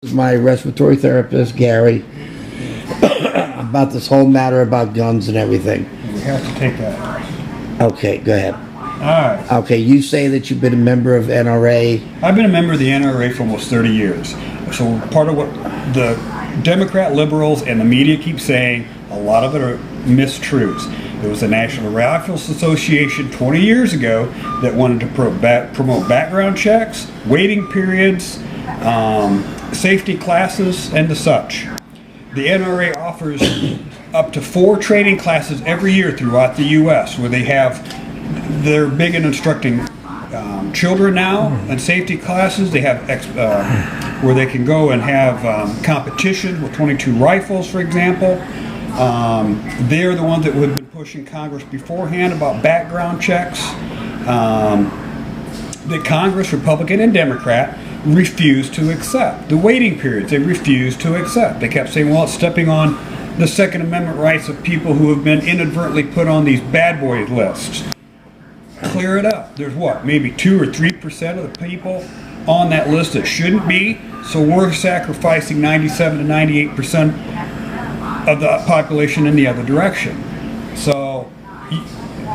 My respiratory therapist, Gary, about this whole matter about guns and everything. We have to take that. Okay, go ahead. All right. Okay, you say that you've been a member of NRA. I've been a member of the NRA for almost 30 years. So part of what the Democrat liberals and the media keep saying, a lot of it are mistruths. There was the National Rifles Association 20 years ago that wanted to promote background checks, waiting periods, safety classes, and the such. The NRA offers up to 4 training classes every year throughout the U.S. where they're big in instructing children now and safety classes. They have where they can go and have competitions with 22 rifles, for example. They're the ones that would have been pushing Congress beforehand about background checks. That Congress, Republican and Democrat, refused to accept. The waiting periods, they refused to accept. They kept saying, well, it's stepping on the Second Amendment rights of people who have been inadvertently put on these bad boy lists. Clear it up. There's what, maybe 2 or 3% of the people on that list that shouldn't be, so we're sacrificing 97 to 98% of the population in the other direction. So,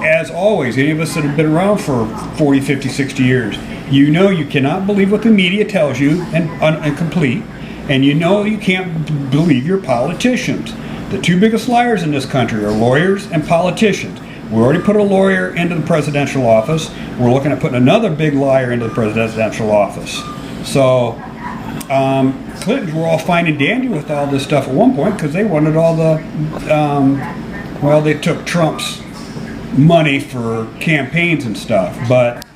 as always, any of us that have been around for 40, 50, 60 years, you know you cannot believe what the media tells you and complete, and you know you can't believe your politicians. The 2 biggest liars in this country are lawyers and politicians. We already put a lawyer into the presidential office. We're looking at putting another big liar into the presidential office. So, Clintons were all fine and dandy with all this stuff at one point because they wanted all the, they took Trump's money for campaigns and stuff. But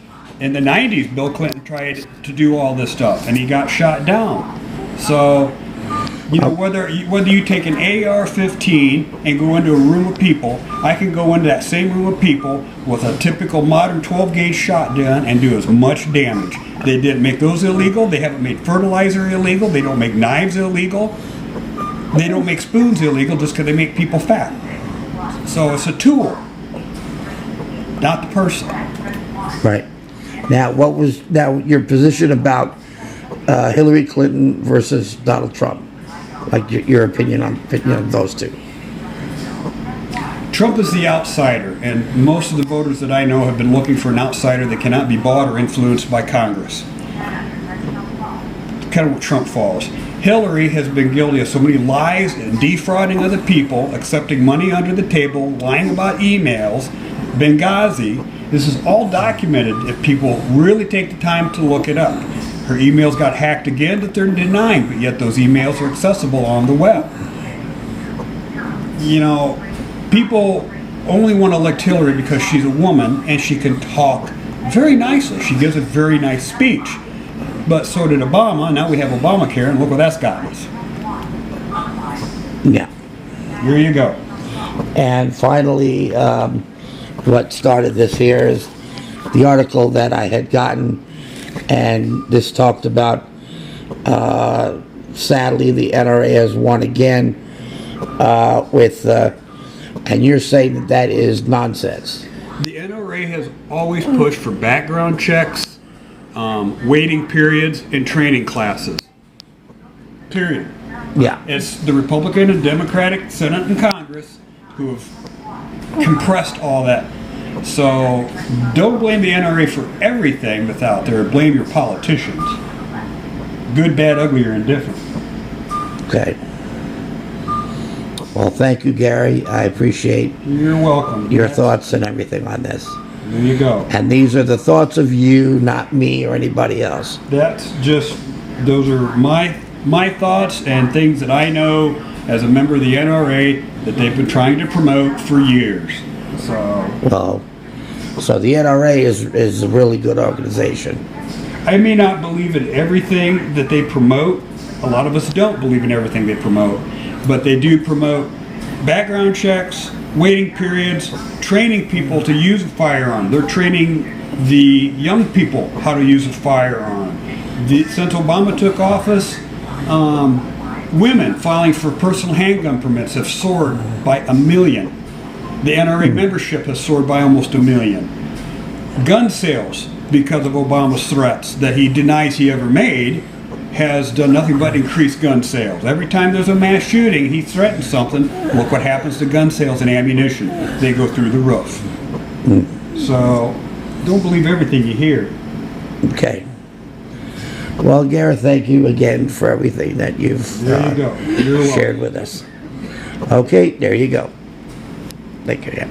in the 90s, Bill Clinton tried to do all this stuff and he got shot down. So, you know, whether you take an AR-15 and go into a room of people, I can go into that same room of people with a typical modern 12-gauge shotgun and do as much damage. They didn't make those illegal. They haven't made fertilizer illegal. They don't make knives illegal. They don't make spoons illegal just because they make people fat. So it's a tool, not the person. Right. Now, what was your position about Hillary Clinton versus Donald Trump? Like your opinion on those two. Trump is the outsider, and most of the voters that I know have been looking for an outsider that cannot be bought or influenced by Congress. Kind of where Trump falls. Hillary has been guilty of so many lies and defrauding other people, accepting money under the table, lying about emails, Benghazi. This is all documented if people really take the time to look it up. Her emails got hacked again that they're denying, but yet those emails are accessible on the web. You know, people only want to elect Hillary because she's a woman and she can talk very nicely. She gives a very nice speech. But so did Obama. Now we have Obamacare, and look what that's got us. Yeah. Here you go. And finally, what started this here is the article that I had gotten, and this talked about, sadly, the NRA has won again and you're saying that is nonsense. The NRA has always pushed for background checks, waiting periods, and training classes. Period. Yeah. It's the Republican and Democratic Senate and Congress who have compressed all that. So don't blame the NRA for everything that's out there. Blame your politicians. Good, bad, ugly, or indifferent. Okay. Well, thank you, Gary. I appreciate You're welcome. your thoughts and everything on this. There you go. And these are the thoughts of you, not me or anybody else. Those are my thoughts and things that I know as a member of the NRA that they've been trying to promote for years. So the NRA is a really good organization. I may not believe in everything that they promote. A lot of us don't believe in everything they promote. But they do promote background checks, waiting periods, training people to use a firearm. They're training the young people how to use a firearm. Since Obama took office, women filing for personal handgun permits have soared by 1 million. The NRA membership has soared by almost 1 million. Gun sales, because of Obama's threats that he denies he ever made, has done nothing but increase gun sales. Every time there's a mass shooting, he threatens something. Look what happens to gun sales and ammunition. They go through the roof. So don't believe everything you hear. Okay. Well, Gareth, thank you again for everything that you've There you go. You're shared with us. Okay, there you go. Thank you. Yeah.